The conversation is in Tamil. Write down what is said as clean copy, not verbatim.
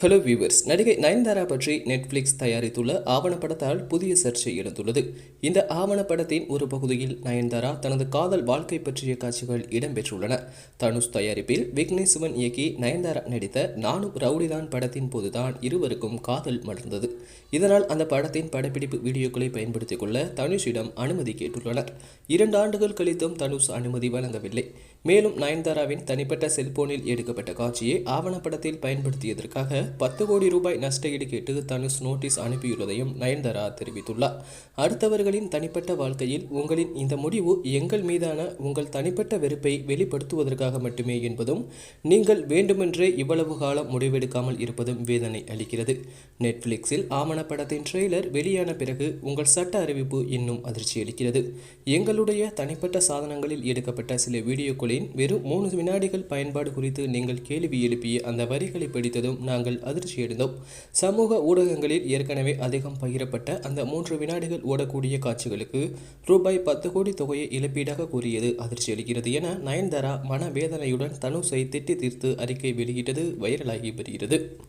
ஹலோ வியூவர்ஸ், நடிகை நயன்தாரா பற்றி நெட்ஃபிளிக்ஸ் தயாரித்துள்ள ஆவணப்படத்தால் புதிய சர்ச்சை எழுந்துள்ளது. இந்த ஆவணப்படத்தின் ஒரு பகுதியில் நயன்தாரா தனது காதல் வாழ்க்கை பற்றிய காட்சிகள் இடம்பெற்றுள்ளன. தனுஷ் தயாரிப்பில் விக்னேஷ் சிவன் இயக்கி நயன்தாரா நடித்த நானும் ரவுடிதான் படத்தின் போதுதான் இருவருக்கும் காதல் மலர்ந்தது. இதனால் அந்த படத்தின் படப்பிடிப்பு வீடியோக்களை பயன்படுத்திக் கொள்ள தனுஷிடம் அனுமதி கேட்டுள்ளனர். 2 ஆண்டுகள் கழித்தும் தனுஷ் அனுமதி வழங்கவில்லை. மேலும் நயன்தாராவின் தனிப்பட்ட செல்போனில் எடுக்கப்பட்ட காட்சியை ஆவணப்படத்தில் பயன்படுத்தியதற்காக 10 கோடி ரூபாய் நஷ்டஈடு கேட்டு தனுஷ் நோட்டீஸ் அனுப்பியுள்ளதையும் நயன்தாரா தெரிவித்துள்ளார். அடுத்தவர்களின் தனிப்பட்ட வாழ்க்கையில் உங்களின் இந்த முடிவு எங்கள் மீதான உங்கள் தனிப்பட்ட வெறுப்பை வெளிப்படுத்துவதற்காக மட்டுமே என்பதும், நீங்கள் வேண்டுமென்றே இவ்வளவு காலம் முடிவெடுக்காமல் இருப்பதும் வேதனை அளிக்கிறது. நெட்ஃபிளிக்ஸில் ஆவணப்படத்தின் ட்ரெய்லர் வெளியான பிறகு உங்கள் சட்ட அறிவிப்பு இன்னும் அதிர்ச்சி அளிக்கிறது. எங்களுடைய தனிப்பட்ட சாதனங்களில் எடுக்கப்பட்ட சில வீடியோக்களின் வெறும் 3 வினாடிகள் பயன்பாடு குறித்து நீங்கள் கேள்வி எழுப்பிய அந்த வரிகளை படித்ததும் நாங்கள் அதிர்ச்சியடைந்தோம். சமூக ஊடகங்களில் ஏற்கனவே அதிகம் பகிரப்பட்ட அந்த 3 வினாடிகள் ஓடக்கூடிய காட்சிகளுக்கு ரூபாய் 10 கோடி தொகையை இழப்பீடாக கூறியது அதிர்ச்சி அளிக்கிறது என நயன்தாரா மனவேதனையுடன் தனுஷை திட்டி தீர்த்து அறிக்கை வெளியிட்டது வைரலாகி வருகிறது.